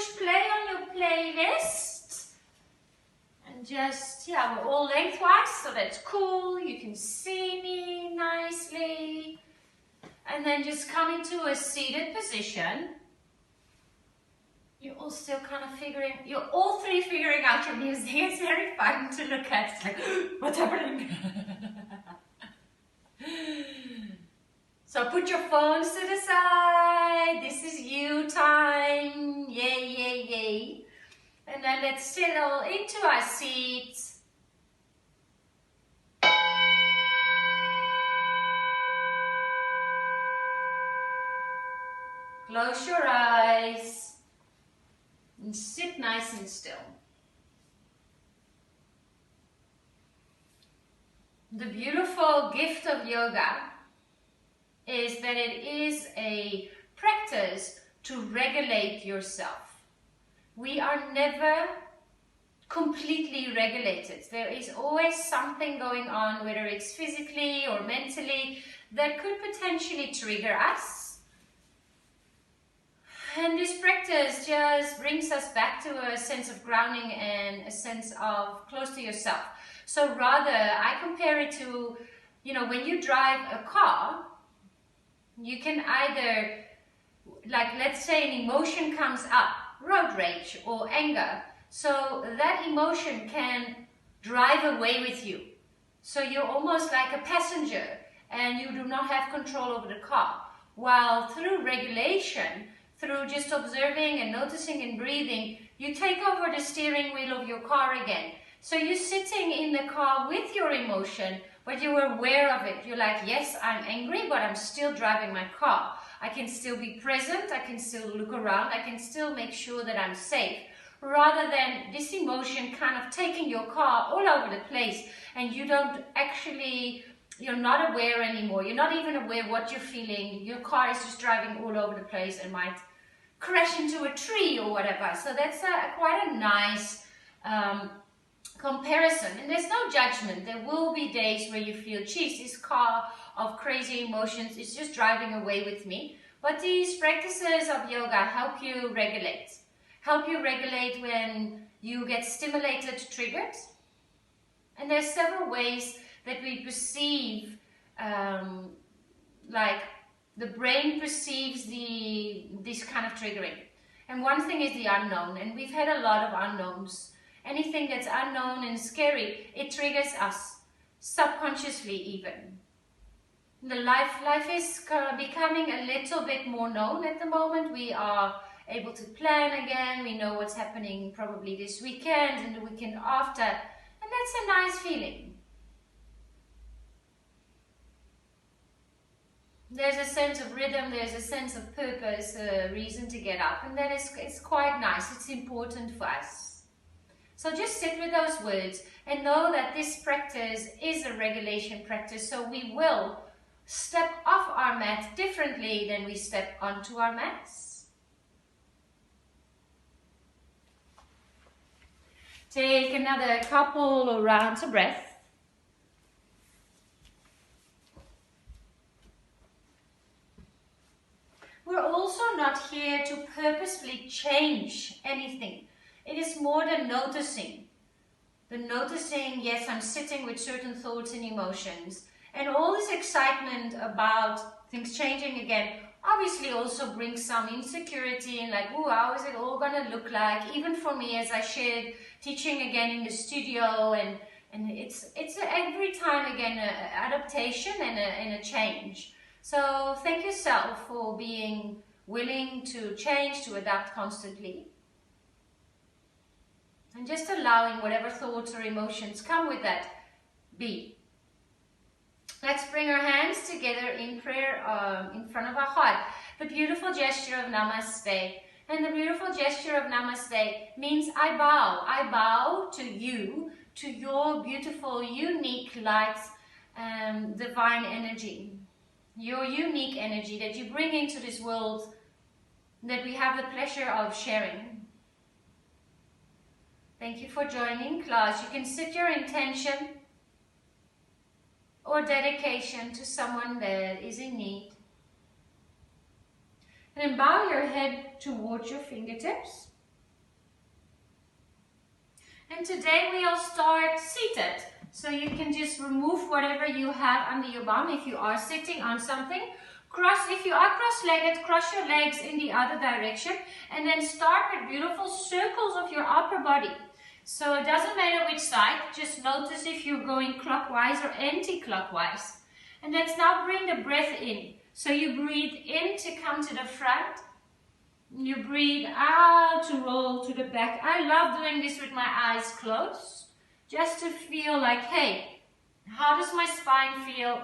push play on your playlist. And just, yeah, we're all lengthwise, so that's cool. You can see me nicely. And then just come into a seated position. You're all still kind of you're all three figuring out your music. It's very fun to look at. It's like, what's happening? So put your phones to the side. This is you time. Yay, yay, yay. And then let's settle into our seats. Close your eyes and sit nice and still. The beautiful gift of yoga is that it is a practice to regulate yourself. We are never completely regulated. There is always something going on, whether it's physically or mentally, that could potentially trigger us. And this practice just brings us back to a sense of grounding and a sense of close to yourself. So rather, I compare it to, you know, when you drive a car, you can either, like, let's say an emotion comes up, road rage or anger. So that emotion can drive away with you. So you're almost like a passenger and you do not have control over the car. While through regulation, through just observing and noticing and breathing, you take over the steering wheel of your car again. So you're sitting in the car with your emotion, but you're aware of it. You're like, yes, I'm angry, but I'm still driving my car. I can still be present, I can still look around, I can still make sure that I'm safe. Rather than this emotion kind of taking your car all over the place and you don't actually, you're not aware anymore. You're not even aware what you're feeling. Your car is just driving all over the place and might crash into a tree or whatever. So that's quite a nice comparison. And there's no judgment. There will be days where you feel, geez, this car of crazy emotions is just driving away with me. But these practices of yoga help you regulate. Help you regulate when you get stimulated, triggered. And there's several ways that we perceive, like the brain perceives this kind of triggering. And one thing is the unknown, and we've had a lot of unknowns. Anything that's unknown and scary, it triggers us, subconsciously even. The life is becoming a little bit more known at the moment. We are able to plan again. We know what's happening probably this weekend and the weekend after, and that's a nice feeling. There's a sense of rhythm, there's a sense of purpose, a reason to get up, and that is, it's quite nice. It's important for us. So just sit with those words and know that this practice is a regulation practice, so we will step off our mat differently than we step onto our mats. Take another couple of rounds of breath. We're also not here to purposefully change anything. It is more than noticing. The noticing, yes, I'm sitting with certain thoughts and emotions. And all this excitement about things changing again obviously also brings some insecurity and like, oh, how is it all going to look like? Even for me, as I shared, teaching again in the studio, and it's every time again an adaptation and a change. So thank yourself for being willing to change, to adapt constantly. And just allowing whatever thoughts or emotions come with that be. Let's bring our hands together in prayer in front of our heart. The beautiful gesture of Namaste. And the beautiful gesture of Namaste means I bow. I bow to you, to your beautiful, unique light, divine energy. Your unique energy that you bring into this world that we have the pleasure of sharing. Thank you for joining class. You can set your intention or dedication to someone that is in need. And then bow your head towards your fingertips. And today we'll start seated. So you can just remove whatever you have under your bum if you are sitting on something. If you are cross-legged, cross your legs in the other direction and then start with beautiful circles of your upper body. So it doesn't matter which side, just notice if you're going clockwise or anti-clockwise. And let's now bring the breath in. So you breathe in to come to the front. You breathe out to roll to the back. I love doing this with my eyes closed, just to feel like, hey, how does my spine feel?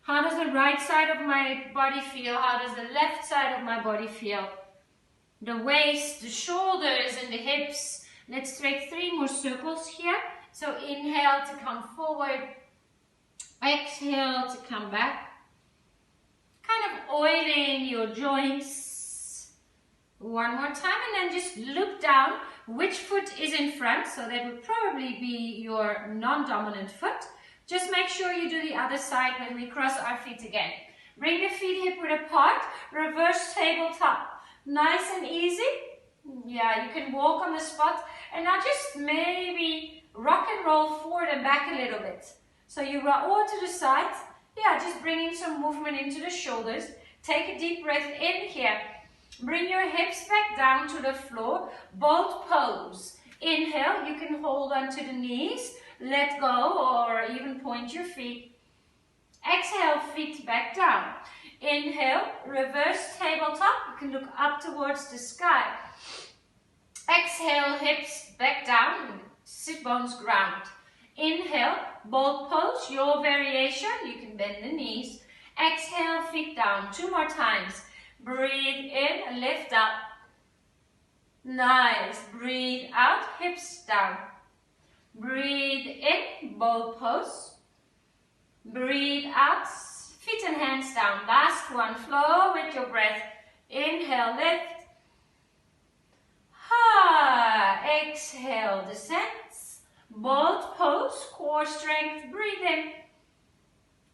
How does the right side of my body feel? How does the left side of my body feel? The waist, the shoulders, and the hips. Let's take 3 more circles here. So inhale to come forward. Exhale to come back. Kind of oiling your joints. One more time, and then just look down. Which foot is in front? So that would probably be your non-dominant foot. Just make sure you do the other side when we cross our feet again. Bring the feet hip-width apart. Reverse tabletop. Nice and easy. Yeah, you can walk on the spot. And now just maybe rock and roll forward and back a little bit. So you roll over to the side. Yeah, just bringing some movement into the shoulders. Take a deep breath in here. Bring your hips back down to the floor. Both pose. Inhale, you can hold onto the knees. Let go or even point your feet. Exhale, feet back down. Inhale, reverse tabletop. You can look up towards the sky. Exhale, hips back down. Sit bones ground. Inhale, both pose, your variation. You can bend the knees. Exhale, feet down. 2 more times. Breathe in, lift up. Nice. Breathe out, hips down. Breathe in, both pose. Breathe out, feet and hands down. Last one, flow with your breath. Inhale, lift. Exhale, descends. Both pose, core strength, breathe in.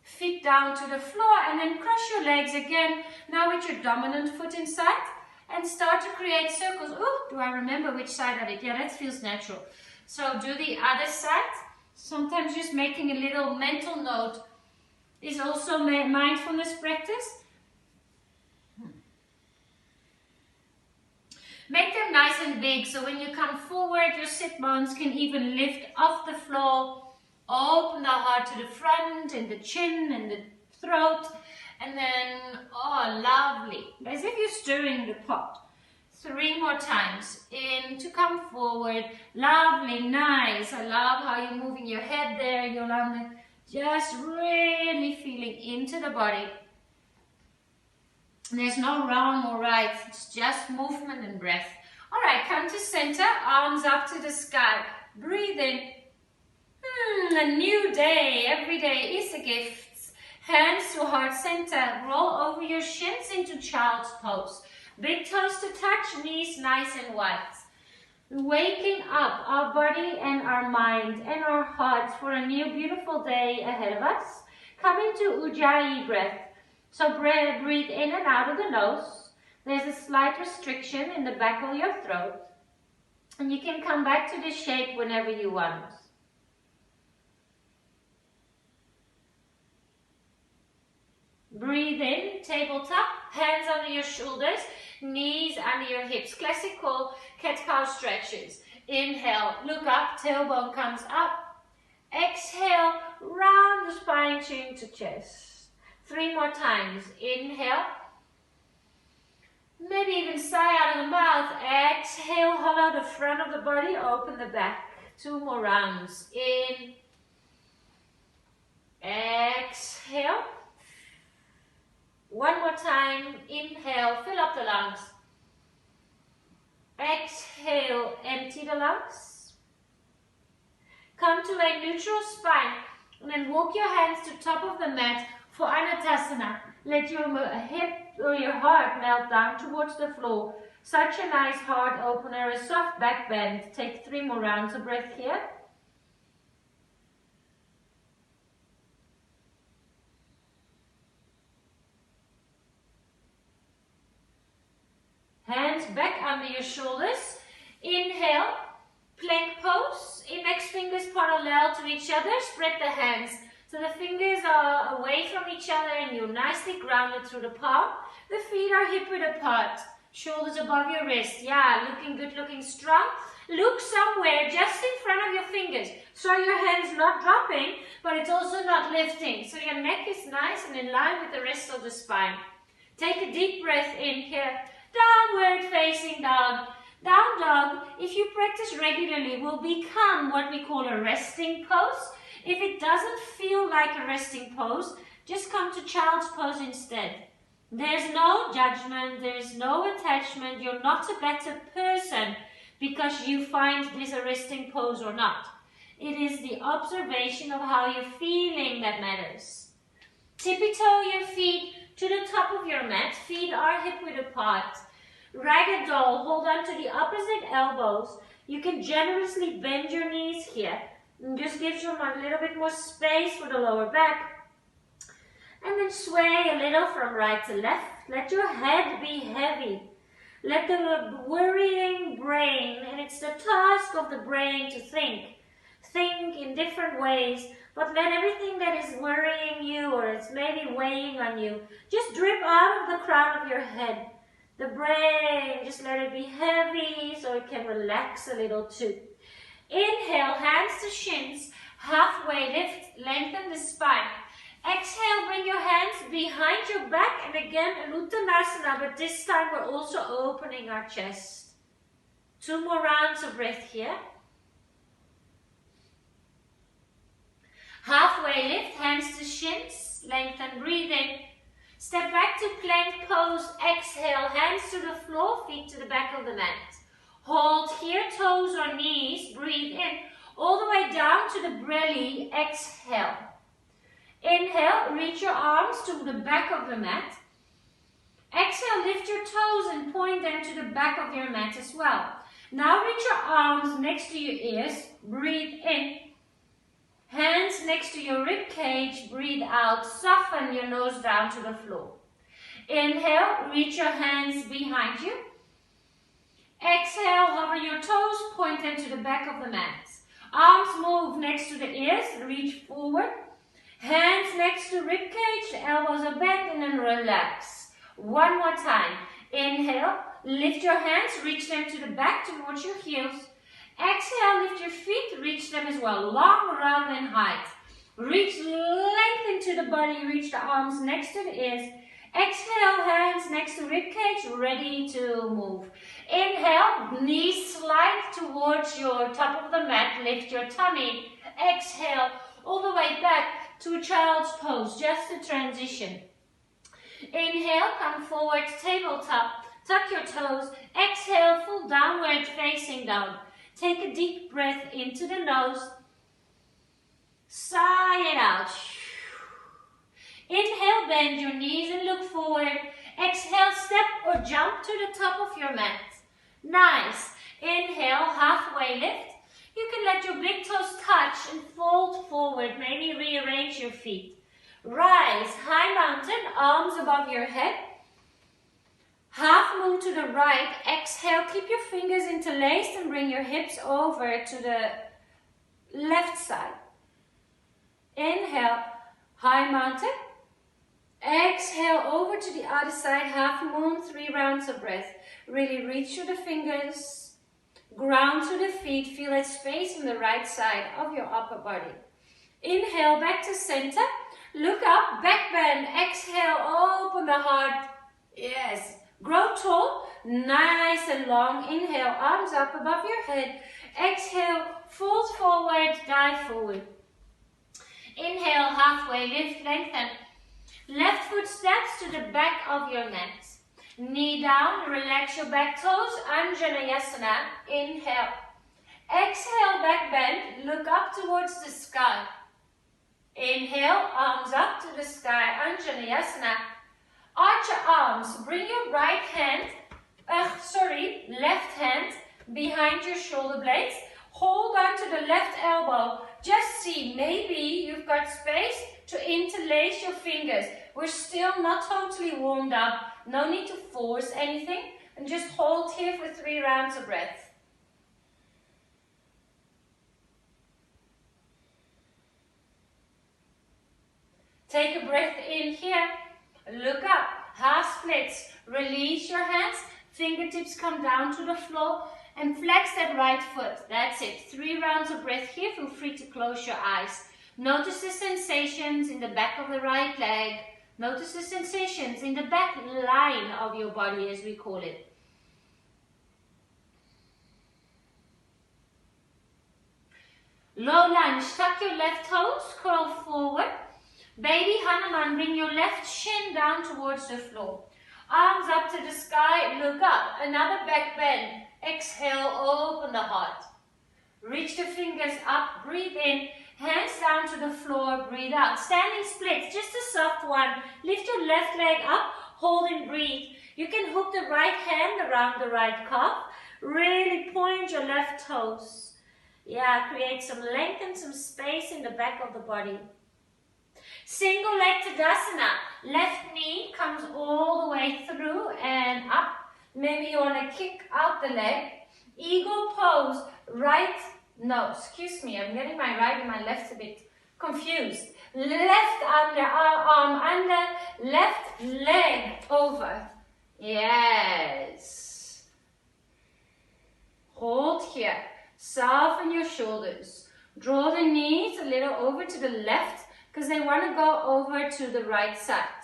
Feet down to the floor and then cross your legs again. Now with your dominant foot inside and start to create circles. Ooh, do I remember which side I did? Yeah, that feels natural. So do the other side. Sometimes just making a little mental note is also mindfulness practice. Make them nice and big, so when you come forward, your sit bones can even lift off the floor. Open the heart to the front and the chin and the throat. And then, oh, lovely. As if you're stirring the pot. 3 more times. In to come forward. Lovely, nice. I love how you're moving your head there, Joëlle. Just really feeling into the body. There's no wrong or right. It's just movement and breath. All right, come to center. Arms up to the sky. Breathe in. A new day. Every day is a gift. Hands to heart center. Roll over your shins into child's pose. Big toes to touch, knees nice and wide. Waking up our body and our mind and our hearts for a new beautiful day ahead of us. Come into Ujjayi breath. So breathe in and out of the nose. There's a slight restriction in the back of your throat. And you can come back to this shape whenever you want. Breathe in, tabletop, hands under your shoulders, knees under your hips. Classical cat-cow stretches. Inhale, look up, tailbone comes up. Exhale, round the spine, chin to chest. 3 more times. Inhale. Maybe even sigh out of the mouth. Exhale, hollow the front of the body, open the back. 2 more rounds. In. Exhale. 1 more time. Inhale, fill up the lungs. Exhale, empty the lungs. Come to a neutral spine and then walk your hands to top of the mat for Anatasana. Let your hip or your heart melt down towards the floor. Such a nice heart opener, a soft back bend. Take 3 more rounds of breath here. Hands back under your shoulders. Inhale, plank pose. Index fingers parallel to each other. Spread the hands so the fingers are away from each other and you're nicely grounded through the palm. The feet are hip width apart. Shoulders above your wrist. Yeah, looking good, looking strong. Look somewhere just in front of your fingers. So your hand's not dropping, but it's also not lifting. So your neck is nice and in line with the rest of the spine. Take a deep breath in here. Downward facing dog. Down dog, if you practice regularly, will become what we call a resting pose. If it doesn't feel like a resting pose, just come to child's pose instead. There's no judgment, there's no attachment. You're not a better person because you find this a resting pose or not. It is the observation of how you're feeling that matters. Tippy-toe your feet to the top of your mat. Feet are hip width apart. Ragged doll, hold on to the opposite elbows. You can generously bend your knees here. And just gives you a little bit more space for the lower back. And then sway a little from right to left. Let your head be heavy. Let the worrying brain, and it's the task of the brain to think in different ways, but let everything that is worrying you or it's maybe weighing on you, just drip out of the crown of your head. The brain, just let it be heavy so it can relax a little too. Inhale, hands to shins, halfway lift, lengthen the spine. Exhale, bring your hands behind your back, and again, Uttanasana, but this time we're also opening our chest. 2 more rounds of breath here. Halfway lift, hands to shins, lengthen, breathe in. Step back to plank pose, exhale, hands to the floor, feet to the back of the mat. Hold here, toes or knees, breathe in, all the way down to the belly, exhale. Inhale, reach your arms to the back of the mat. Exhale, lift your toes and point them to the back of your mat as well. Now reach your arms next to your ears, breathe in. Hands next to your rib cage, breathe out, soften your nose down to the floor. Inhale, reach your hands behind you. Exhale, hover your toes, point them to the back of the mat. Arms move next to the ears, reach forward. Hands next to rib cage, elbows are bent, and then relax. One more time. Inhale, lift your hands, reach them to the back towards your heels. Exhale, lift your feet, reach them as well, long rather than height. Reach, lengthen to the body, reach the arms next to the ears. Exhale, hands next to rib cage, ready to move. Inhale, knees slide towards your top of the mat, lift your tummy. Exhale, all the way back to child's pose, just a transition. Inhale, come forward, tabletop, tuck your toes. Exhale, full downward facing dog. Take a deep breath into the nose. Sigh it out. Inhale, bend your knees and look forward. Exhale, step or jump to the top of your mat. Nice. Inhale, halfway lift. You can let your big toes touch and fold forward. Maybe rearrange your feet. Rise, high mountain, arms above your head. Half move to the right. Exhale, keep your fingers interlaced and bring your hips over to the left side. Inhale, high mountain. Exhale, over to the other side, half moon, 3 rounds of breath. Really reach through the fingers, ground to the feet, feel that space on the right side of your upper body. Inhale, back to center. Look up, back bend. Exhale, open the heart. Yes. Grow tall, nice and long. Inhale, arms up above your head. Exhale, fold forward, dive forward. Inhale, halfway lift, lengthen. Left foot steps to the back of your mat. Knee down, relax your back toes, Anjaneyasana. Inhale. Exhale, back bend, look up towards the sky. Inhale, arms up to the sky, Anjaneyasana. Arch your arms, bring your left hand behind your shoulder blades. Hold on to the left elbow. Just see, maybe you've got space to interlace your fingers. We're still not totally warmed up. No need to force anything. And just hold here for 3 rounds of breath. Take a breath in here. Look up. Half splits. Release your hands. Fingertips come down to the floor. And flex that right foot. That's it. 3 rounds of breath here. Feel free to close your eyes. Notice the sensations in the back of the right leg. Notice the sensations in the back line of your body, as we call it. Low lunge. Tuck your left toes. Curl forward. Baby Hanuman. Bring your left shin down towards the floor. Arms up to the sky. Look up. Another back bend. Exhale, open the heart. Reach the fingers up, breathe in, hands down to the floor, breathe out. Standing splits, just a soft one. Lift your left leg up, hold and breathe. You can hook the right hand around the right calf. Really point your left toes. Yeah, create some length and some space in the back of the body. Single leg Tadasana. Left knee comes all the way through and up. Maybe you want to kick out the leg. Eagle pose. Excuse me, I'm getting my right and my left a bit confused. Left arm under, left leg over. Yes. Hold here. Soften your shoulders. Draw the knees a little over to the left because they want to go over to the right side.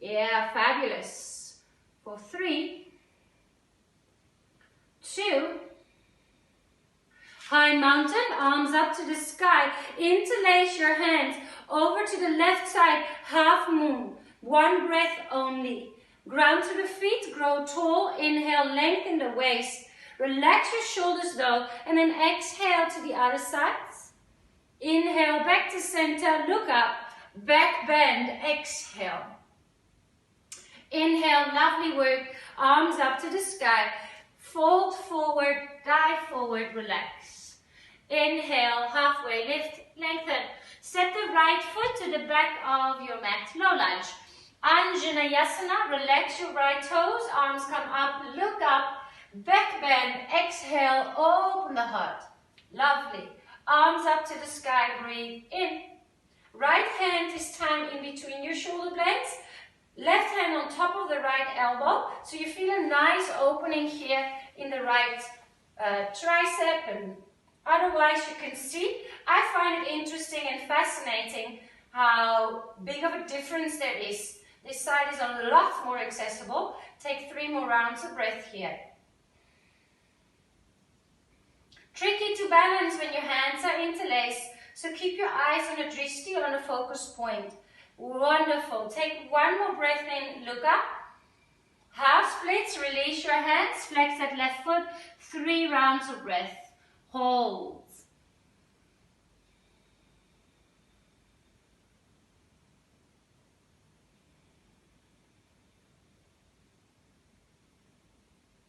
Yeah, fabulous. For 3, 2, high mountain, arms up to the sky, interlace your hands, over to the left side, half moon, 1 breath only. Ground to the feet, grow tall, inhale, lengthen the waist, relax your shoulders though, and then exhale to the other side. Inhale, back to center, look up, back bend, exhale. Inhale, lovely work, arms up to the sky. Fold forward, dive forward, relax. Inhale, halfway lift, lengthen. Step the right foot to the back of your mat, low lunge. Anjaneyasana, relax your right toes, arms come up, look up, back bend, exhale, open the heart. Lovely. Arms up to the sky, breathe in. Right hand this time in between your shoulder blades. Left hand on top of the right elbow, so you feel a nice opening here in the right tricep, and otherwise you can see. I find it interesting and fascinating how big of a difference there is. This side is a lot more accessible. Take 3 more rounds of breath here. Tricky to balance when your hands are interlaced, so keep your eyes on a drishti, on a focus point. Wonderful. Take 1 more breath in, look up. Half splits, release your hands, flex that left foot. 3 rounds of breath. Hold.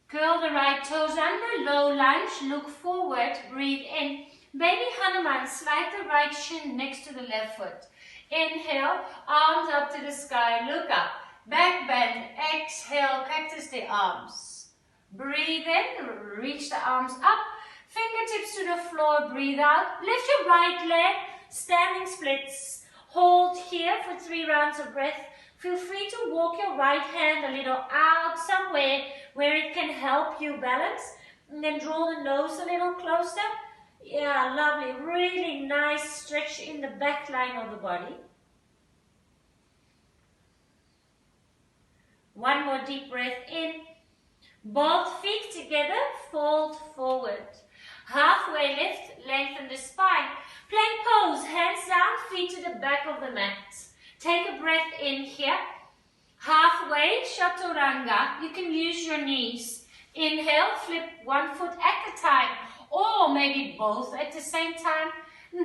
Curl the right toes under, low lunge, look forward, breathe in. Baby Hanuman, slide the right shin next to the left foot. Inhale, arms up to the sky, look up. Back bend, exhale, cactus the arms. Breathe in, reach the arms up. Fingertips to the floor, breathe out. Lift your right leg, standing splits. Hold here for 3 rounds of breath. Feel free to walk your right hand a little out somewhere where it can help you balance. And then draw the nose a little closer. Yeah, lovely. Really nice stretch in the back line of the body. 1 more deep breath in. Both feet together, fold forward. Halfway lift, lengthen the spine. Plank pose, hands down, feet to the back of the mat. Take a breath in here. Halfway, chaturanga. You can use your knees. Inhale, flip 1 foot at a time, or maybe both at the same time.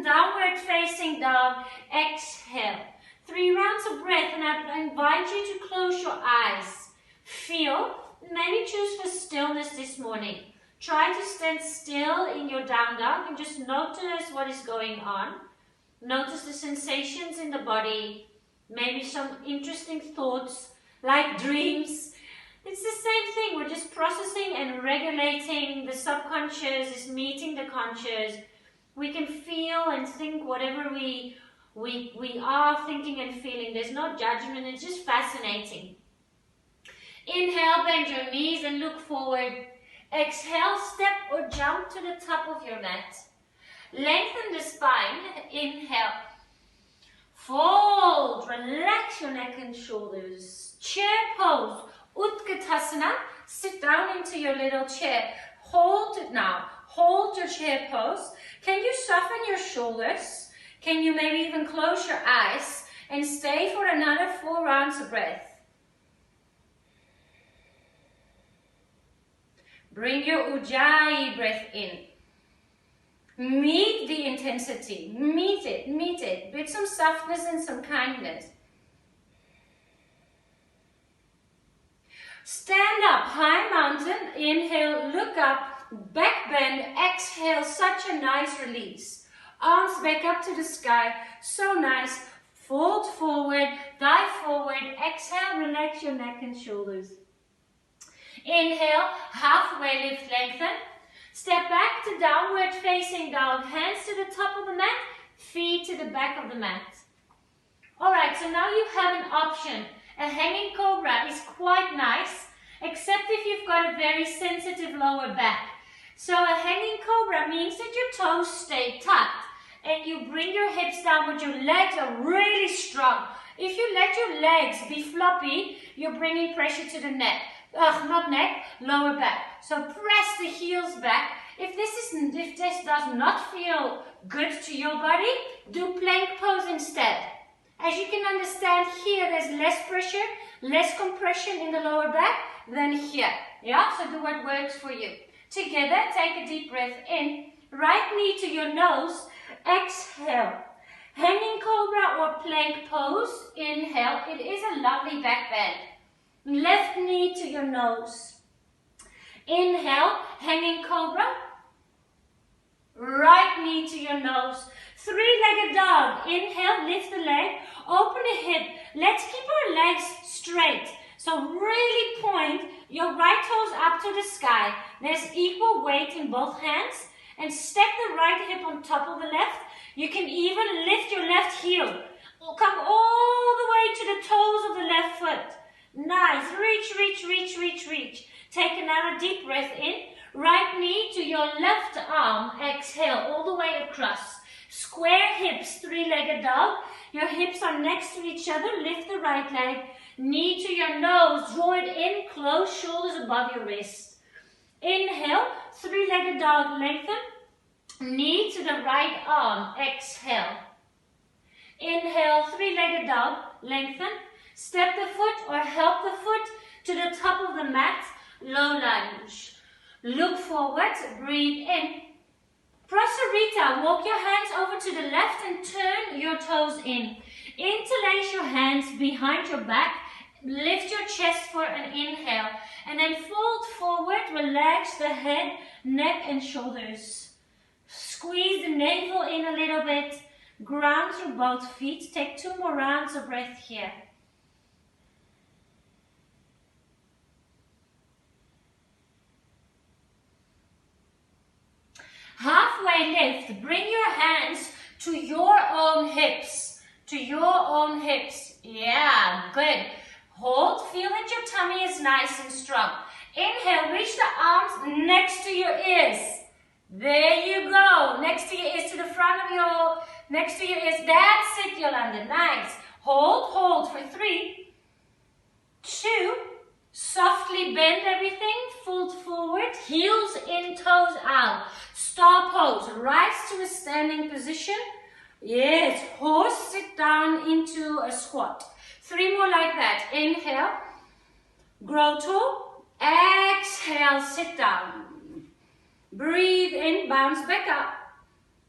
Downward facing dog. Exhale. 3 rounds of breath, and I invite you to close your eyes. Feel, maybe choose for stillness this morning. Try to stand still in your down dog and just notice what is going on. Notice the sensations in the body. Maybe some interesting thoughts, like dreams. It's the same thing. We're just processing and regulating. The subconscious is meeting the conscious. We can feel and think whatever we We are thinking and feeling. There's no judgment. It's just fascinating. Inhale, bend your knees and look forward. Exhale, step or jump to the top of your mat. Lengthen the spine. Inhale. Fold. Relax your neck and shoulders. Chair pose. Utkatasana. Sit down into your little chair. Hold it now. Hold your chair pose. Can you soften your shoulders? Can you maybe even close your eyes and stay for another 4 rounds of breath? Bring your Ujjayi breath in. Meet the intensity. Meet it with some softness and some kindness. Stand up, high mountain. Inhale, look up. Back bend, exhale, such a nice release. Arms back up to the sky, so nice. Fold forward, dive forward, exhale, relax your neck and shoulders. Inhale, halfway lift, lengthen. Step back to downward facing dog, hands to the top of the mat, feet to the back of the mat. Alright, so now you have an option. A hanging cobra is quite nice, except if you've got a very sensitive lower back. So a hanging cobra means that your toes stay tucked and you bring your hips down but your legs are really strong. If you let your legs be floppy, you're bringing pressure to the neck. Not neck, lower back. So press the heels back. If this does not feel good to your body, do plank pose instead. As you can understand here, there's less pressure, less compression in the lower back than here. Yeah, so do what works for you. Together, take a deep breath in. Right knee to your nose. Exhale. Hanging cobra or plank pose. Inhale. It is a lovely back bend. Left knee to your nose. Inhale. Hanging cobra. Right knee to your nose. Three-legged dog. Inhale. Lift the leg. Open the hip. Let's keep our legs straight. So really point your right toes up to the sky. There's equal weight in both hands. And stack the right hip on top of the left. You can even lift your left heel. Come all the way to the toes of the left foot. Nice. Reach, reach, reach, reach, reach. Take another deep breath in. Right knee to your left arm. Exhale all the way across. Square hips, three-legged dog. Your hips are next to each other. Lift the right leg. Knee to your nose. Draw it in. Close shoulders above your wrist. Inhale. Three-legged dog. Lengthen. Knee to the right arm. Exhale. Inhale. Three-legged dog. Lengthen. Step the foot or help the foot to the top of the mat. Low lunge. Look forward. Breathe in. Prasarita. Walk your hands over to the left and turn your toes in. Interlace your hands behind your back. Lift your chest for an inhale. And then fold forward. Relax the head, neck and shoulders. Squeeze the navel in a little bit. Ground through both feet. Take 2 more rounds of breath here. Halfway lift. Bring your hands to your own hips. To your own hips. Yeah, good. Hold. Feel that your tummy is nice and strong. Inhale. Reach the arms next to your ears. There you go. Next to your ears, to the front of your, next to your ears. That's it, Yolanda. Nice. Hold, hold for 3, 2. Softly bend everything. Fold forward. Heels in, toes out. Star pose. Rise to a standing position. Yes. Horse. Sit down into a squat. 3 more like that. Inhale. Grow tall. Exhale. Sit down. Breathe in, bounce back up.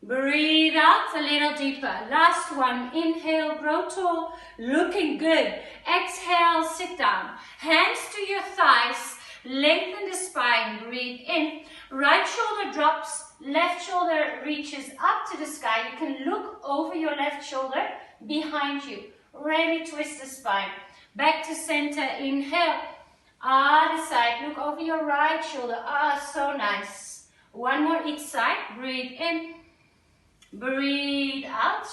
Breathe out a little deeper. Last one. Inhale, grow tall. Looking good. Exhale, sit down. Hands to your thighs. Lengthen the spine. Breathe in. Right shoulder drops. Left shoulder reaches up to the sky. You can look over your left shoulder behind you. Really twist the spine. Back to center. Inhale. Other side. Look over your right shoulder. So nice. 1 more each side. Breathe in. Breathe out.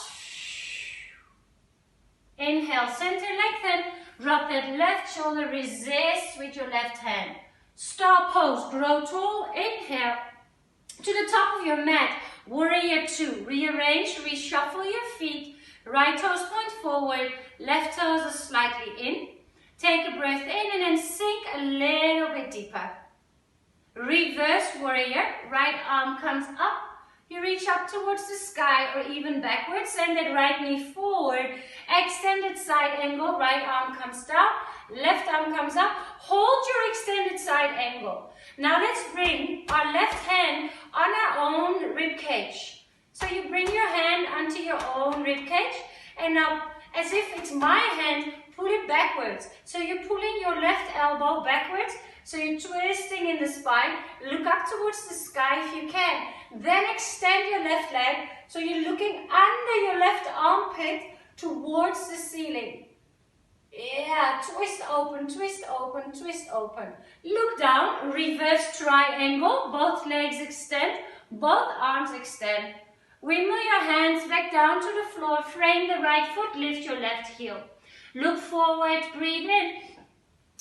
Inhale, center, lengthen. Drop that left shoulder, resist with your left hand. Star pose, grow tall. Inhale to the top of your mat. Warrior two. Rearrange, reshuffle your feet. Right toes point forward, left toes are slightly in. Take a breath in and then sink a little bit deeper. Reverse warrior, right arm comes up. You reach up towards the sky or even backwards. Send that right knee forward. Extended side angle, right arm comes down. Left arm comes up. Hold your extended side angle. Now let's bring our left hand on our own rib cage. So you bring your hand onto your own rib cage, and now, as if it's my hand, pull it backwards. So you're pulling your left elbow backwards, so you're twisting in the spine. Look up towards the sky if you can. Then extend your left leg, so you're looking under your left armpit towards the ceiling. Yeah, twist open, twist open, twist open. Look down, reverse triangle, both legs extend, both arms extend. Wimble your hands back down to the floor, frame the right foot, lift your left heel. Look forward, breathe in.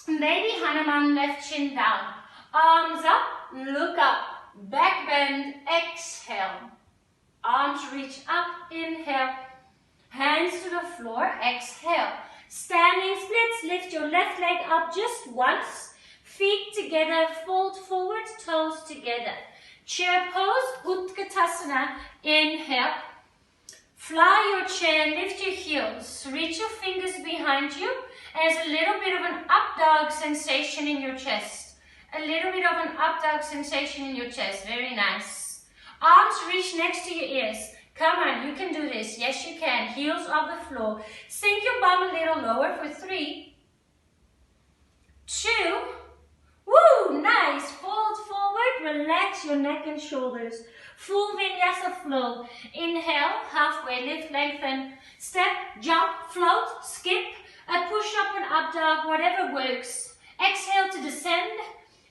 Baby Hanuman, left chin down. Arms up, look up. Back bend, exhale. Arms reach up, inhale. Hands to the floor, exhale. Standing splits, lift your left leg up just once. Feet together, fold forward, toes together. Chair pose, Utkatasana, inhale. Fly your chair, lift your heels, reach your fingers behind you. There's a little bit of an up dog sensation in your chest. A little bit of an up dog sensation in your chest, very nice. Arms reach next to your ears. Come on, you can do this. Yes, you can. Heels off the floor. Sink your bum a little lower for 3, 2, woo, nice. Fold forward, relax your neck and shoulders. Full Vinyasa flow. Inhale, halfway lift, lengthen. Step, jump, float, skip. A push up and up dog, whatever works. Exhale to descend.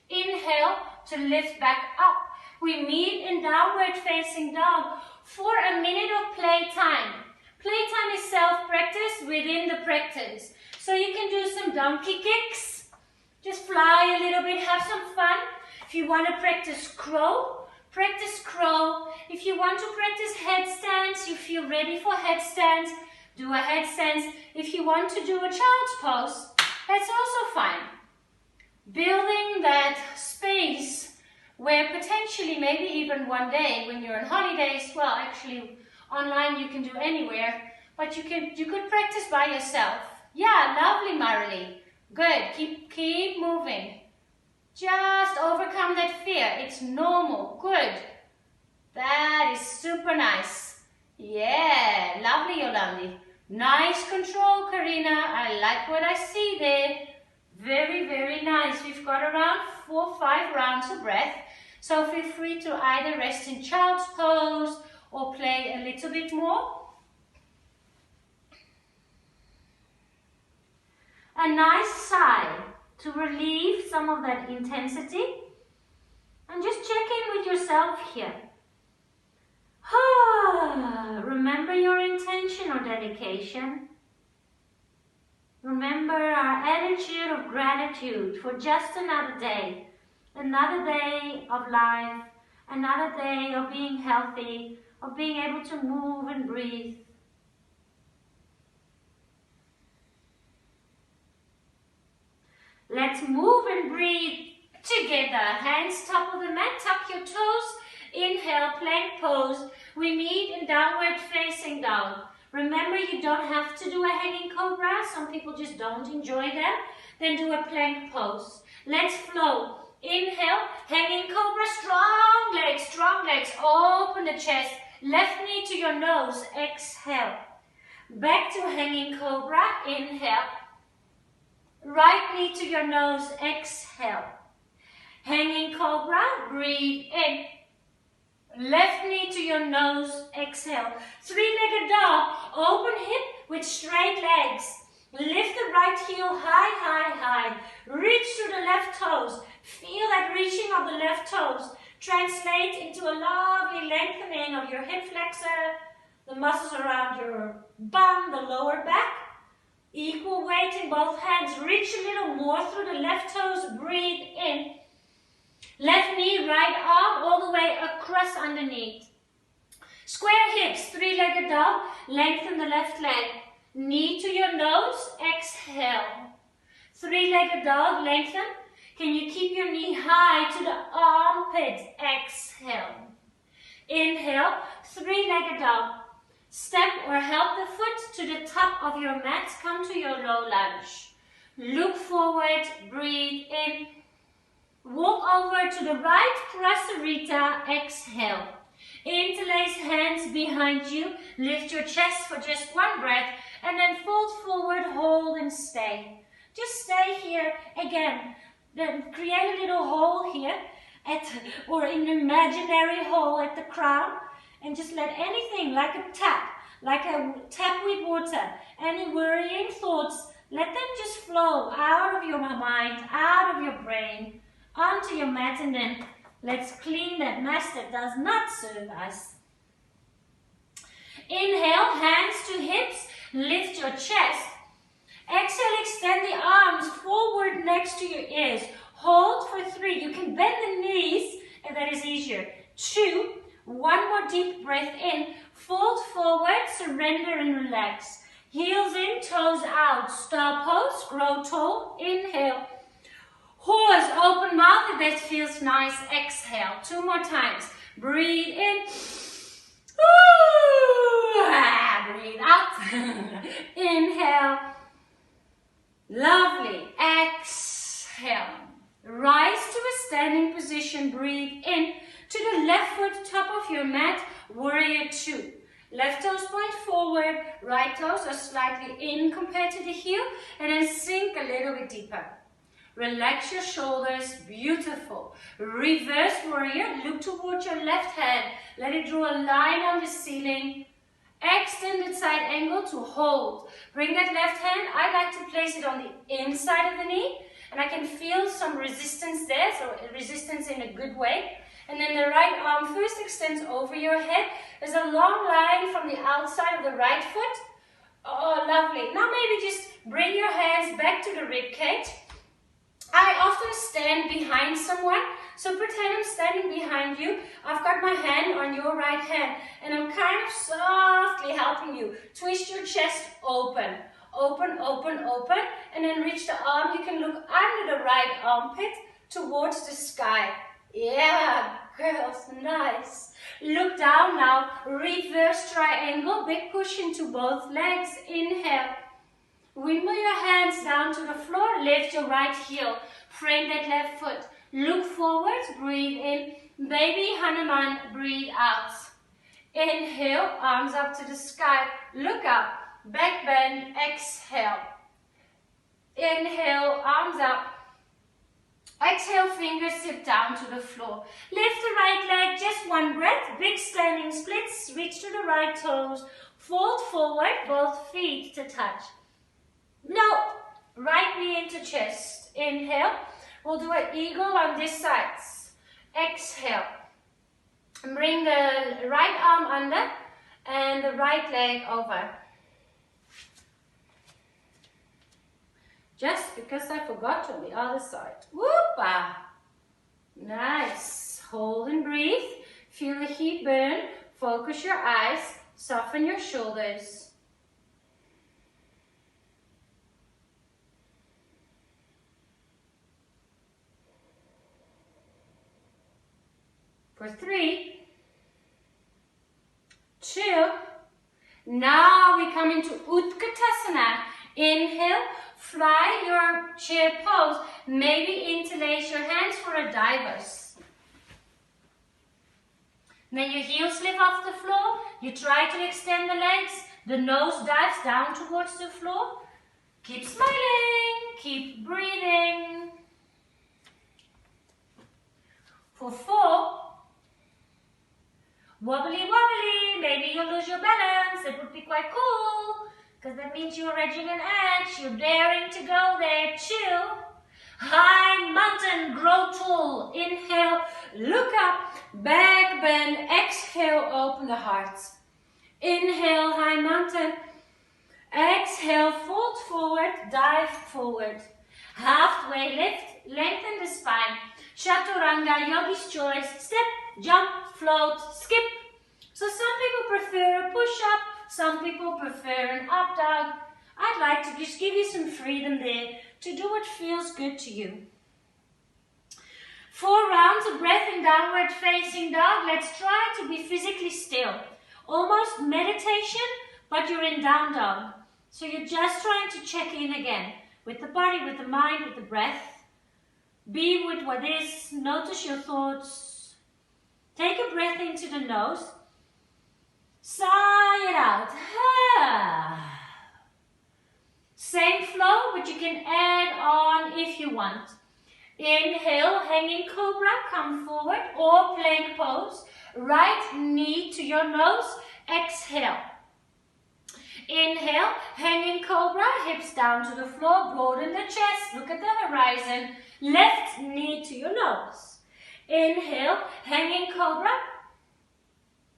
Inhale to lift back up. We meet in downward facing dog for a minute of playtime. Playtime is self-practice within the practice. So you can do some donkey kicks. Just fly a little bit, have some fun. If you want to practice crow, practice crow. If you want to practice headstands, you feel ready for headstands, do a headstand. If you want to do a child's pose, that's also fine. Building that space where potentially, maybe even one day when you're on holidays, well, actually online you can do anywhere, but you could practice by yourself. Yeah, lovely, Marilee. Good. Keep moving. Just overcome that fear. It's normal. Good. That is super nice. Yeah, lovely, Yolandi. Nice control, Karina. I like what I see there. Very, very nice. We've got around 4 or 5 rounds of breath. So feel free to either rest in child's pose or play a little bit more. A nice sigh to relieve some of that intensity. And just check in with yourself here. Remember your intention or dedication. Remember our attitude of gratitude for just another day of life, another day of being healthy, of being able to move and breathe. Let's move and breathe together. Hands top of the mat, tuck your toes. Inhale, plank pose. We meet in downward facing dog. Remember, you don't have to do a hanging cobra. Some people just don't enjoy them. Then do a plank pose. Let's flow. Inhale, hanging cobra, strong legs, open the chest. Left knee to your nose, exhale. Back to hanging cobra, inhale. Right knee to your nose, exhale. Hanging cobra, breathe in. Left knee to your nose, exhale. Three-legged dog, open hip with straight legs. Lift the right heel high. Reach to the left toes. Feel that reaching of the left toes. Translate into a lovely lengthening of your hip flexor, the muscles around your bum, the lower back. Equal weight in both hands. Reach a little more through the left toes. Breathe in. Left knee, right arm, all the way across underneath. Square hips, three-legged dog. Lengthen the left leg. Knee to your nose. Exhale. Three-legged dog, lengthen. Can you keep your knee high to the armpit? Exhale. Inhale, three-legged dog. Step or help the foot to the top of your mat. Come to your low lunge. Look forward, breathe in. Walk over to the right, Prasarita. Exhale. Interlace hands behind you. Lift your chest for just one breath. And then fold forward, hold and stay. Just stay here again. Then create a little hole here, or an imaginary hole at the crown. And just let anything, like a tap with water, any worrying thoughts, let them just flow out of your mind, out of your brain, onto your mat, and then let's clean that mess that does not serve us. Inhale, hands to hips, lift your chest. Exhale, extend the arms forward next to your ears. Hold for 3. You can bend the knees, and that is easier. 2. One more deep breath in. Fold forward, surrender and relax. Heels in, toes out. Star pose, grow tall. Inhale. Horse, open mouth if that feels nice. Exhale. 2 more times. Breathe in. Breathe out. Inhale. Lovely. Exhale. Rise to a standing position. Breathe in. To the left foot, top of your mat, warrior 2. Left toes point forward, right toes are slightly in compared to the heel, and then sink a little bit deeper. Relax your shoulders, beautiful. Reverse warrior, look towards your left hand. Let it draw a line on the ceiling. Extended side angle to hold. Bring that left hand, I like to place it on the inside of the knee, and I can feel some resistance there, so resistance in a good way. And then the right arm first extends over your head. There's a long line from the outside of the right foot. Oh, lovely. Now maybe just bring your hands back to the rib cage. I often stand behind someone, so pretend I'm standing behind you. I've got my hand on your right hand, and I'm kind of softly helping you. Twist your chest open. Open, open, open, and then reach the arm. You can look under the right armpit towards the sky. Yeah, girls, nice. Look down now, reverse triangle, big push into both legs. Inhale. Wimble your hands down to the floor, lift your right heel, frame that left foot. Look forward, breathe in. Baby Hanuman, breathe out. Inhale, arms up to the sky, look up, back bend, exhale. Inhale, arms up. Exhale, fingers tip down to the floor. Lift the right leg, just one breath. Big standing splits, reach to the right toes. Fold forward, both feet to touch. No, right knee into chest. Inhale, we'll do an eagle on this side. Exhale. Bring the right arm under and the right leg over. Just because I forgot on the other side. Whoop-a! Nice. Hold and breathe. Feel the heat burn. Focus your eyes. Soften your shoulders. For 3, 2. Now we come into Utkatasana. Inhale. Fly your chair pose. Maybe interlace your hands for a diver's. Then your heels slip off the floor. You try to extend the legs. The nose dives down towards the floor. Keep smiling. Keep breathing. For 4, wobbly wobbly. Maybe you'll lose your balance. It would be quite cool. Because that means you're edging an edge, you're daring to go there. 2, high mountain, grow tall. Inhale, look up, back bend. Exhale, open the heart. Inhale, high mountain. Exhale, fold forward, dive forward. Halfway lift, lengthen the spine. Chaturanga, yogi's choice. Step, jump, float, skip. So some people prefer a push-up, some people prefer an up-dog. I'd like to just give you some freedom there to do what feels good to you. 4 rounds of breath in downward facing dog. Let's try to be physically still. Almost meditation, but you're in down dog. So you're just trying to check in again with the body, with the mind, with the breath. Be with what is. Notice your thoughts. Take a breath into the nose. Sigh it out. Same flow, but you can add on if you want. Inhale, hanging cobra, come forward, or plank pose. Right knee to your nose, exhale. Inhale, hanging cobra, hips down to the floor, broaden the chest, look at the horizon. Left knee to your nose. Inhale, hanging cobra,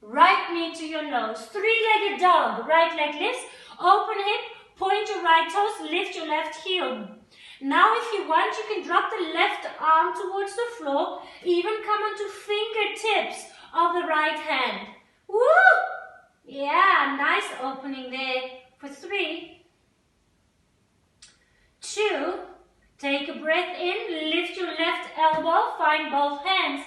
right knee to your nose. 3-legged dog, right leg lifts, open hip, point your right toes, lift your left heel. Now if you want, you can drop the left arm towards the floor, even come onto fingertips of the right hand. Woo! Yeah, nice opening there for 3, 2, take a breath in, lift your left elbow, find both hands.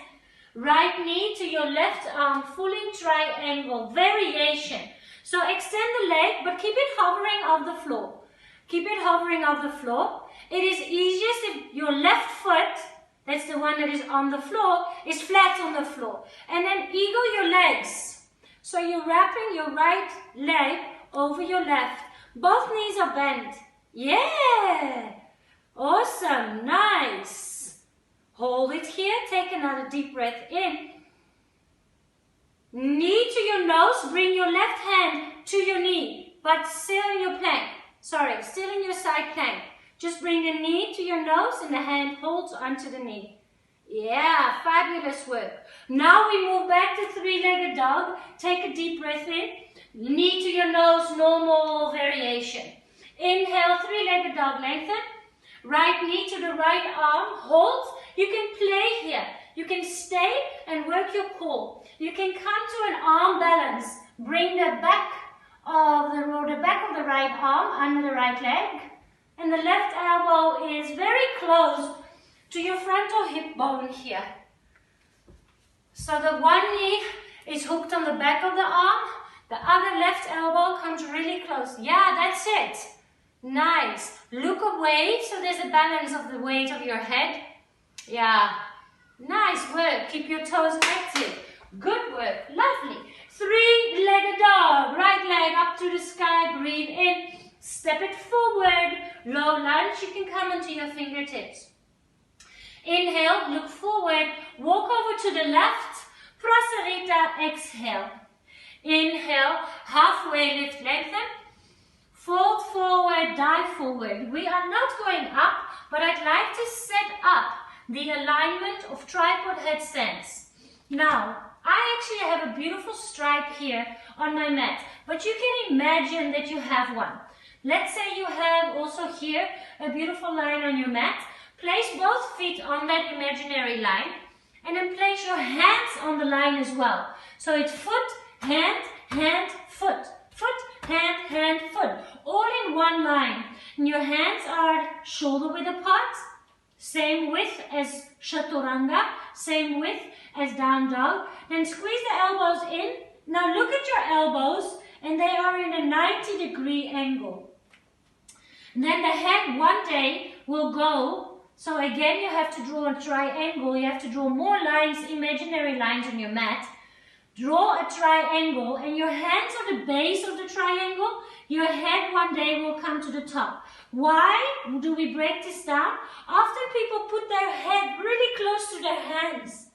Right knee to your left arm, fully triangle, variation. So extend the leg, but keep it hovering off the floor. Keep it hovering off the floor. It is easiest if your left foot, that's the one that is on the floor, is flat on the floor. And then eagle your legs. So you're wrapping your right leg over your left. Both knees are bent. Yeah! Awesome, nice. Hold it here, take another deep breath in. Knee to your nose, bring your left hand to your knee, but still in your plank. Sorry, still in your side plank. Just bring the knee to your nose and the hand holds onto the knee. Yeah, fabulous work. Now we move back to 3-legged dog. Take a deep breath in. Knee to your nose, normal variation. Inhale, 3-legged dog, lengthen. Right knee to the right arm, hold. You can play here. You can stay and work your core. You can come to an arm balance. Bring the back of the right arm under the right leg. And the left elbow is very close to your frontal hip bone here. So the one knee is hooked on the back of the arm. The other left elbow comes really close. Yeah, that's it. Nice. Look away so there's a balance of the weight of your head. Yeah. Nice work. Keep your toes active. Good work. Lovely. 3-legged dog. Right leg up to the sky. Breathe in. Step it forward. Low lunge. You can come onto your fingertips. Inhale. Look forward. Walk over to the left. Prasarita. Exhale. Inhale. Halfway lift. Lengthen. Fold forward. Dive forward. We are not going up, but I'd like to set up the alignment of tripod headstands. Now, I actually have a beautiful stripe here on my mat, but you can imagine that you have one. Let's say you have also here a beautiful line on your mat. Place both feet on that imaginary line and then place your hands on the line as well. So it's foot, hand, hand, foot. Foot, hand, hand, foot. All in one line. And your hands are shoulder width apart. Same width as chaturanga. Same width as down dog. Then squeeze the elbows in. Now look at your elbows and they are in a 90-degree angle. And then the head one day will go. So again you have to draw a triangle. You have to draw more lines, imaginary lines on your mat. Draw a triangle and your hands are the base of the triangle. Your head one day will come to the top. Why do we break this down? Often people put their head really close to their hands.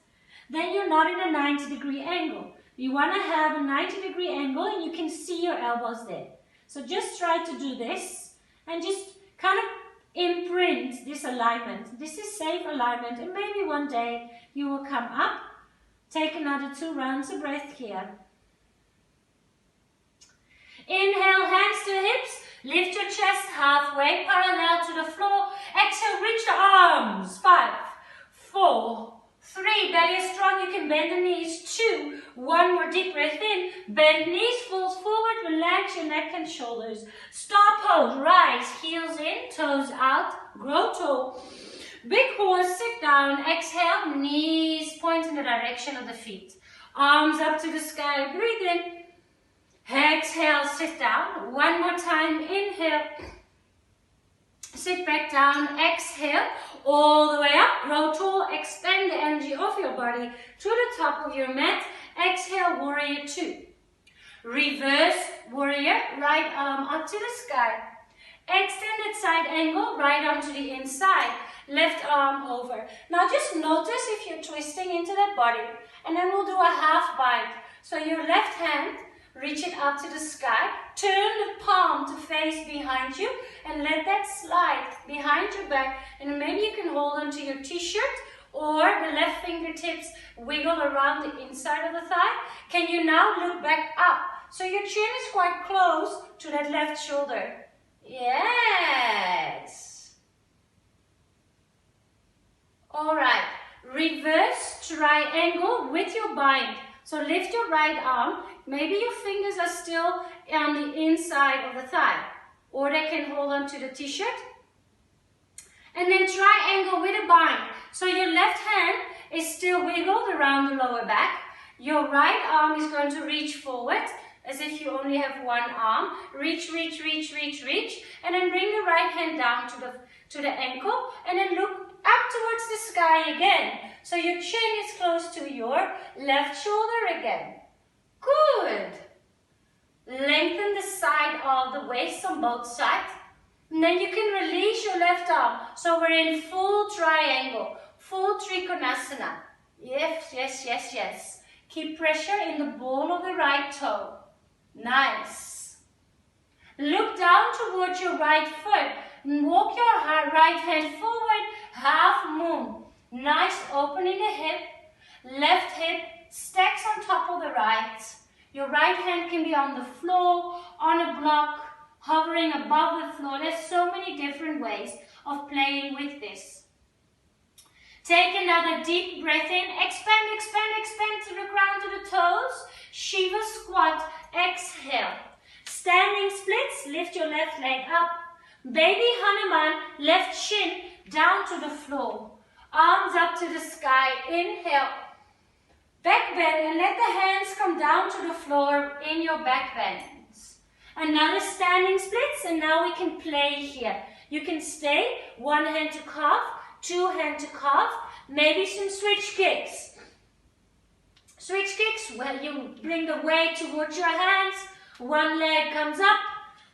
Then you're not in a 90-degree angle. You want to have a 90-degree angle and you can see your elbows there. So just try to do this and just kind of imprint this alignment. This is safe alignment and maybe one day you will come up. Take another 2 rounds of breath here. Inhale, hands to hips. Lift your chest halfway, parallel to the floor. Exhale, reach the arms. 5, 4, 3. Belly is strong. You can bend the knees. 2. One more deep breath in. Bend knees, falls forward. Relax your neck and shoulders. Stop, hold, rise. Heels in, toes out. Grow tall. Big horse, sit down. Exhale, knees point in the direction of the feet. Arms up to the sky. Breathe in. Exhale, sit down. One more time. Inhale. Sit back down. Exhale. All the way up. Grow tall. Extend the energy of your body to the top of your mat. Exhale, warrior 2. Reverse warrior. Right arm up to the sky. Extended side angle. Right arm to the inside. Left arm over. Now just notice if you're twisting into that body. And then we'll do a half bind. So your left hand, reach it up to the sky. Turn the palm to face behind you and let that slide behind your back. And maybe you can hold onto your t-shirt or the left fingertips wiggle around the inside of the thigh. Can you now look back up? So your chin is quite close to that left shoulder. Yes. All right. Reverse triangle with your bind. So lift your right arm. Maybe your fingers are still on the inside of the thigh. Or they can hold on to the t-shirt. And then triangle with a bind. So your left hand is still wiggled around the lower back. Your right arm is going to reach forward as if you only have one arm. Reach, reach, reach, reach, reach. And then bring the right hand down to the ankle. And then look up towards the sky again. So your chin is close to your left shoulder again. Good. Lengthen the side of the waist on both sides. And then you can release your left arm. So we're in full triangle, full trikonasana. Yes, yes, yes, yes. Keep pressure in the ball of the right toe. Nice. Look down towards your right foot. And walk your right hand forward, half moon. Nice opening the hip. Left hip stacks on top of the right. Your right hand can be on the floor, on a block, hovering above the floor. There's so many different ways of playing with this. Take another deep breath in. Expand, expand, expand to the ground, to the toes. Shiva squat. Exhale. Standing splits. Lift your left leg up. Baby Hanuman. Left shin down to the floor. Arms up to the sky. Inhale. Back bend and let the hands come down to the floor in your back bends. Another standing splits, and now we can play here. You can stay, one hand to calf, two hand to calf, maybe some switch kicks. Switch kicks, well, you bring the weight towards your hands, one leg comes up,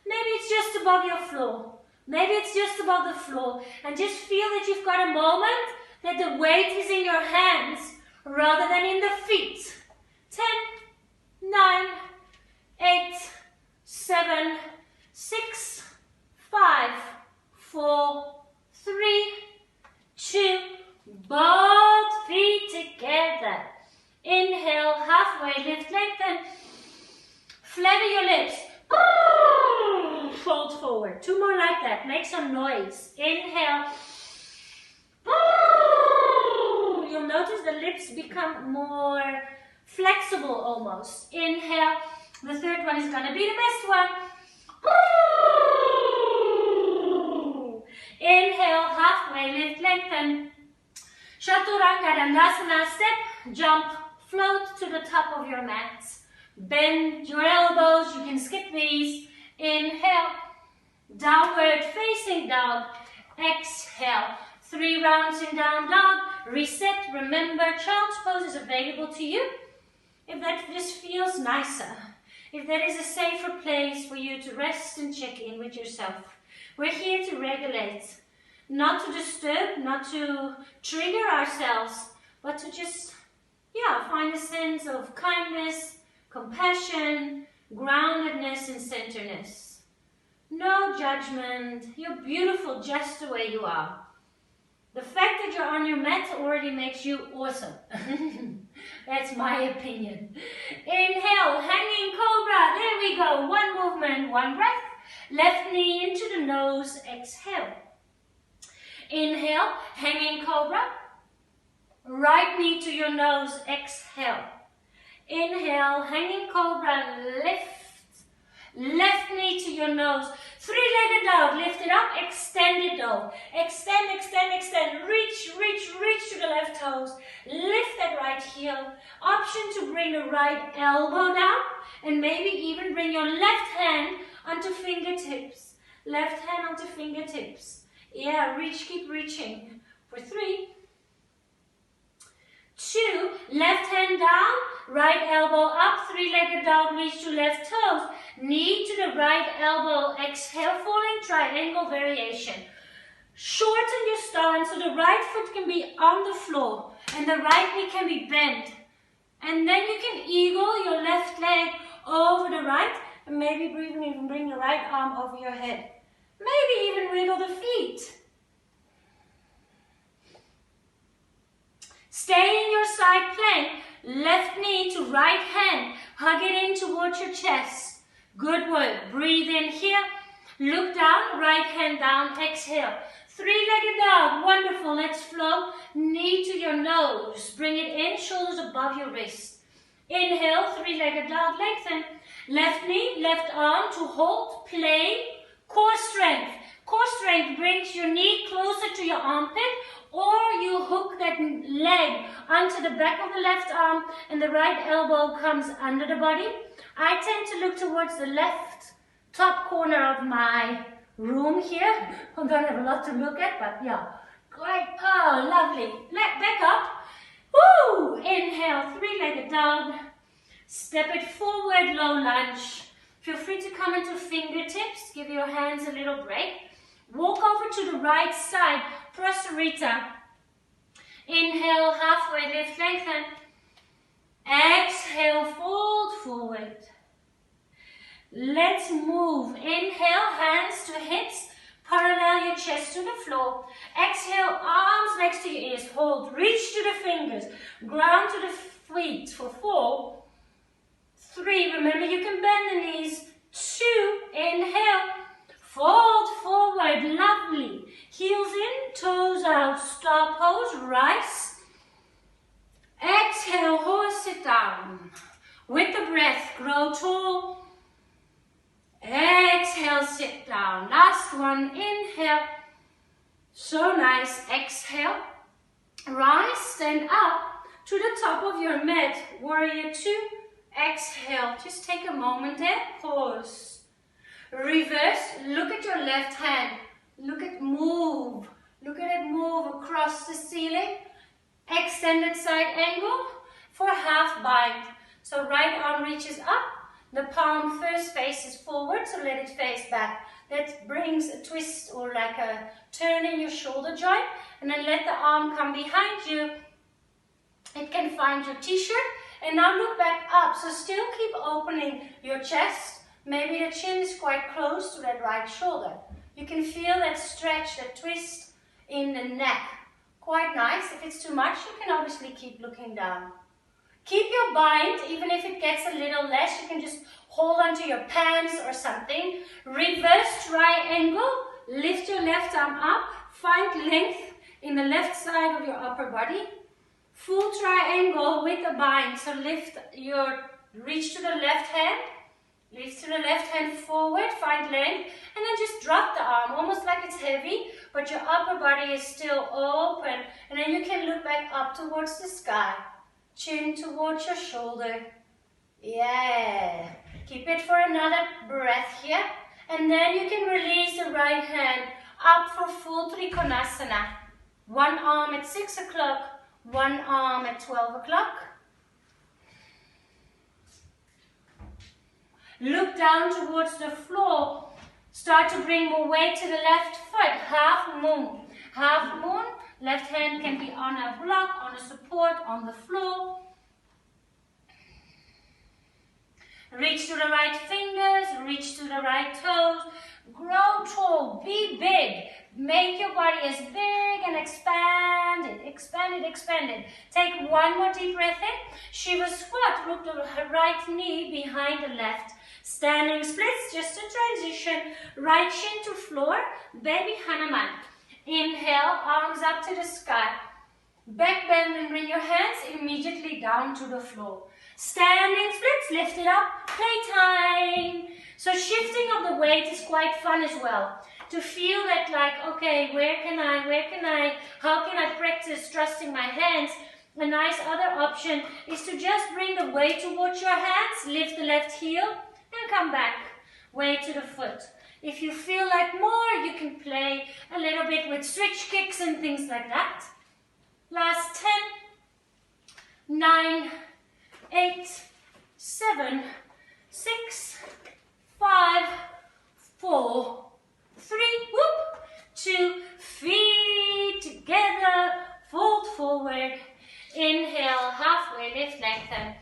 maybe it's just above your floor. Maybe it's just above the floor, and just feel that you've got a moment that the weight is in your hands rather than in the feet. 10, 9, 8, 7, 6, 5, 4, 3, 2, both feet together. Inhale, halfway lift, lengthen. Flatten your lips. Fold forward. Two more like that. Make some noise. Inhale. You'll notice the lips become more flexible almost. Inhale. The third one is going to be the best one. Inhale, halfway lift, lengthen. Chaturanga Dandasana, step, jump, float to the top of your mat. Bend your elbows, you can skip these. Inhale, downward facing dog. Exhale, 3 rounds in down dog. Reset, remember, child's pose is available to you. If that just feels nicer, if that is a safer place for you to rest and check in with yourself. We're here to regulate, not to disturb, not to trigger ourselves, but to just, find a sense of kindness, compassion, groundedness, and centeredness. No judgment. You're beautiful just the way you are. The fact that you're on your mat already makes you awesome. That's my opinion. Inhale, hanging cobra. There we go. One movement, one breath. Left knee into the nose, exhale. Inhale, hanging cobra. Right knee to your nose, exhale. Inhale, hanging cobra, lift. Left knee to your nose. Three-legged dog, lift it up, extended dog. Extend, extend, extend. Reach, reach, reach to the left toes. Lift that right heel. Option to bring the right elbow down and maybe even bring your left hand onto fingertips. Left hand onto fingertips. Yeah, reach, keep reaching. For 3, 2, left hand down, right elbow up, three-legged dog, reach to left toes, knee to the right elbow, exhale, falling triangle variation. Shorten your stance so the right foot can be on the floor and the right knee can be bent. And then you can eagle your left leg over the right and maybe even bring your right arm over your head. Maybe even wiggle the feet. Stay in your side plank, left knee to right hand, hug it in towards your chest. Good work. Breathe in here, look down, right hand down, exhale. Three-legged dog, wonderful. Let's flow. Knee to your nose, bring it in, shoulders above your wrist. Inhale, three-legged dog, lengthen. Left knee, left arm to hold, play, core strength. Core strength brings your knee closer to your armpit, or you hook that leg onto the back of the left arm and the right elbow comes under the body. I tend to look towards the left top corner of my room here. I don't have a lot to look at, but yeah. Great. Oh, lovely. Back up. Woo! Inhale, three-legged dog. Step it forward, low lunge. Feel free to come into fingertips. Give your hands a little break. Walk over to the right side, Prasarita. Inhale, halfway lift, lengthen. Exhale, fold forward. Let's move. Inhale, hands to hips. Parallel your chest to the floor. Exhale, arms next to your ears. Hold, reach to the fingers. Ground to the feet for 4, 3. Remember, you can bend the knees. 2. Inhale. Fold forward, lovely. Heels in, toes out, star pose, rise. Exhale, horse sit down. With the breath, grow tall. Exhale, sit down. Last one, inhale. So nice, exhale. Rise, stand up to the top of your mat. Warrior 2, exhale. Just take a moment there, pause. Reverse, look at your left hand. Look at move. Look at it move across the ceiling. Extended side angle for half bind. So right arm reaches up. The palm first faces forward, so let it face back. That brings a twist or like a turn in your shoulder joint. And then let the arm come behind you. It can find your t-shirt. And now look back up. So still keep opening your chest. Maybe the chin is quite close to that right shoulder. You can feel that stretch, that twist in the neck. Quite nice. If it's too much, you can obviously keep looking down. Keep your bind, even if it gets a little less, you can just hold onto your pants or something. Reverse triangle. Lift your left arm up. Find length in the left side of your upper body. Full triangle with a bind. So reach to the left hand. Lift to the left hand forward, find length, and then just drop the arm, almost like it's heavy, but your upper body is still open. And then you can look back up towards the sky, chin towards your shoulder. Yeah. Keep it for another breath here. And then you can release the right hand up for full Trikonasana. One arm at 6 o'clock, one arm at 12 o'clock. Look down towards the floor. Start to bring more weight to the left foot. Half moon. Half moon. Left hand can be on a block, on a support, on the floor. Reach to the right fingers. Reach to the right toes. Grow tall. Be big. Make your body as big and expand it. Expand it, expand it. Take one more deep breath in. Shiva squat. Root the right knee behind the left. Standing splits, just a transition. Right shin to floor, baby Hanuman. Inhale, arms up to the sky. Back bend and bring your hands immediately down to the floor. Standing splits, lift it up, playtime. So shifting of the weight is quite fun as well. To feel that like, okay, how can I practice trusting my hands? A nice other option is to just bring the weight towards your hands, lift the left heel and come back, weight to the foot. If you feel like more, you can play a little bit with switch kicks and things like that. Last 10, 9, 8, 7, 6, 5, 4, 3, whoop, 2, feet together, fold forward, inhale, halfway lift, lengthen.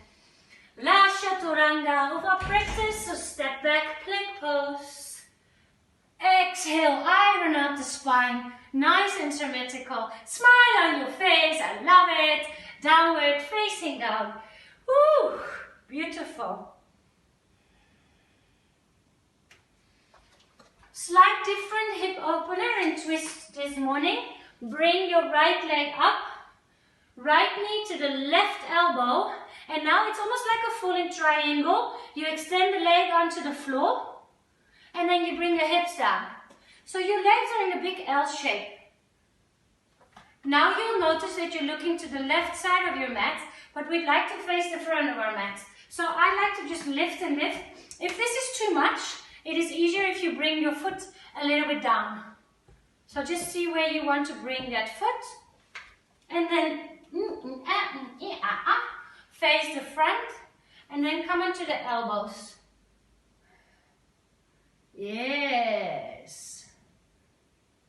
La Chaturanga of our practice, so step back, plank pose. Exhale, iron out the spine, nice and symmetrical. Smile on your face, I love it. Downward facing dog. Woo, beautiful. Slight different hip opener and twist this morning. Bring your right leg up, right knee to the left elbow, and now it's almost like a falling triangle. You extend the leg onto the floor, and then you bring the hips down. So your legs are in a big L shape. Now you'll notice that you're looking to the left side of your mat, but we'd like to face the front of our mat. So I like to just lift and lift. If this is too much, it is easier if you bring your foot a little bit down. So just see where you want to bring that foot. And then face the front and then come into the elbows. Yes.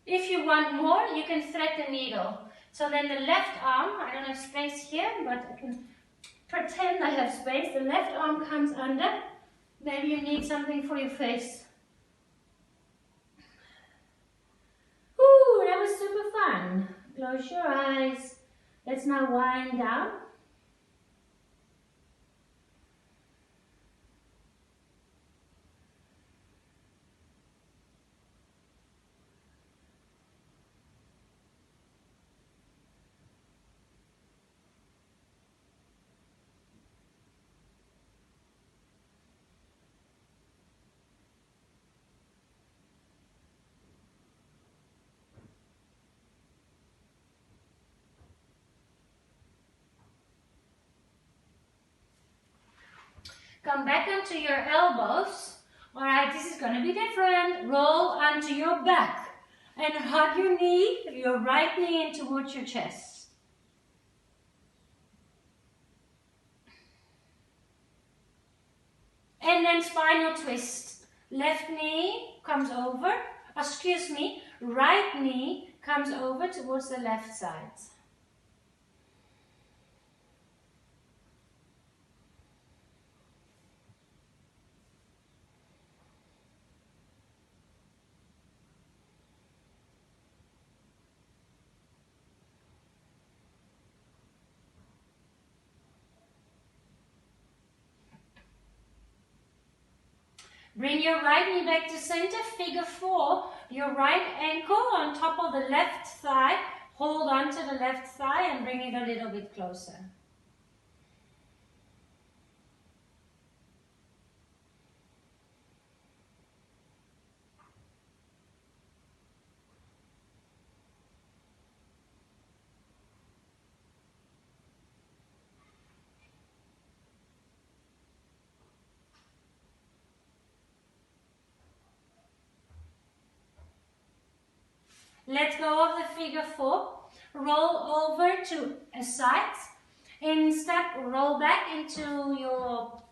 If you want more, you can thread the needle. So then the left arm, I don't have space here, but I can pretend I have space. The left arm comes under. Maybe you need something for your face. Ooh, that was super fun. Close your eyes. Let's now wind down. Come back onto your elbows. All right, this is going to be different. Roll onto your back and hug your knee, your right knee in towards your chest. And then spinal twist. Left knee comes over, right knee comes over towards the left side. Bring your right knee back to center, figure 4. Your right ankle on top of the left thigh. Hold on to the left thigh and bring it a little bit closer. Let go of the figure 4. Roll over to a side. In step, roll back into your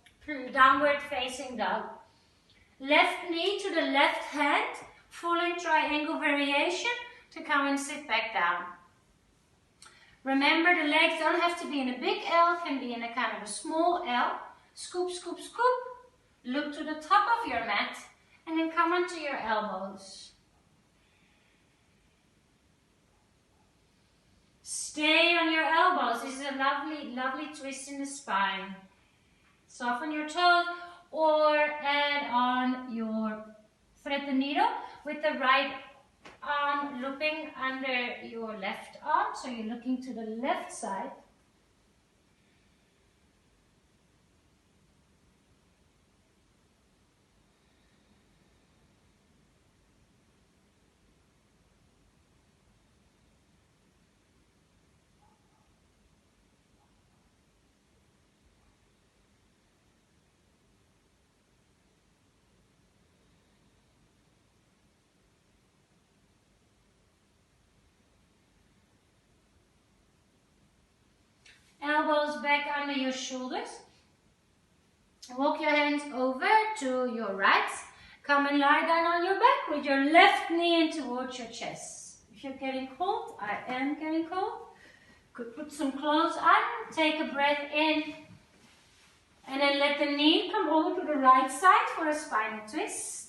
downward facing dog. Left knee to the left hand. Falling triangle variation to come and sit back down. Remember, the legs don't have to be in a big L, can be in a kind of a small L. Scoop, scoop, scoop. Look to the top of your mat and then come onto your elbows. Stay on your elbows. This is a lovely, lovely twist in the spine. Soften your toes. or add on your thread the needle with the right arm looping under your left arm. So you're looking to the left side. Elbows back under your shoulders. Walk your hands over to your right. Come and lie down on your back with your left knee in towards your chest. If you're getting cold, I am getting cold. Could put some clothes on. Take a breath in. And then let the knee come over to the right side for a spinal twist.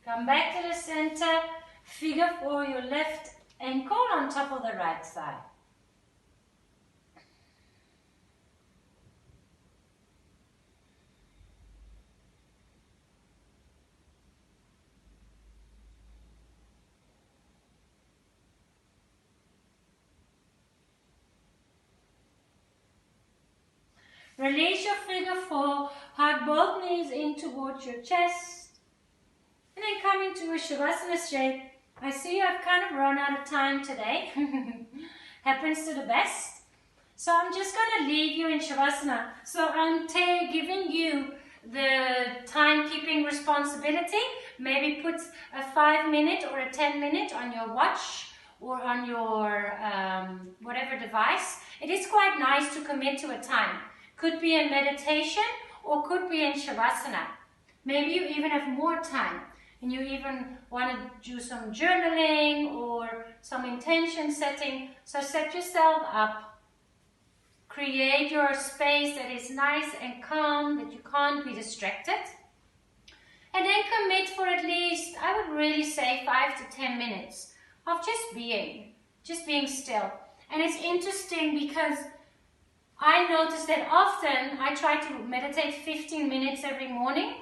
Come back to the center, figure for your left ankle on top of the right side. Release your figure four, hug both knees in towards your chest. And then come into a Shavasana shape. I see I've kind of run out of time today. Happens to the best. So I'm just going to leave you in Shavasana. So I'm giving you the timekeeping responsibility. Maybe put a 5-minute or a 10-minute on your watch or on your whatever device. It is quite nice to commit to a time. Could be in meditation or could be in Shavasana. Maybe you even have more time. And you even want to do some journaling or some intention setting. So set yourself up. Create your space that is nice and calm, that you can't be distracted. And then commit for at least, I would really say 5 to 10 minutes of just being still. And it's interesting because I notice that often I try to meditate 15 minutes every morning.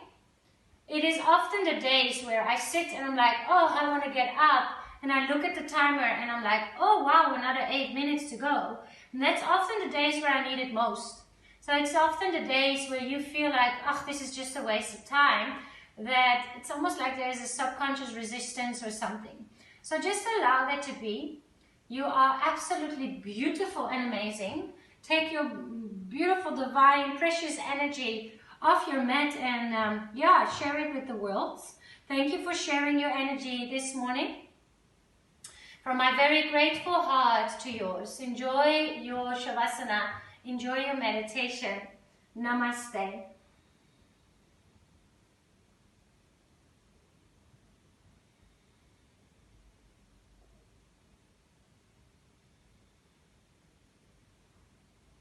It is often the days where I sit and I'm like, oh, I want to get up. And I look at the timer and I'm like, oh, wow, another 8 minutes to go. And that's often the days where I need it most. So it's often the days where you feel like, oh, this is just a waste of time. That it's almost like there's a subconscious resistance or something. So just allow that to be. You are absolutely beautiful and amazing. Take your beautiful, divine, precious energy off your mat and share it with the world. Thank you for sharing your energy this morning. From my very grateful heart to yours. Enjoy your Shavasana. Enjoy your meditation. Namaste.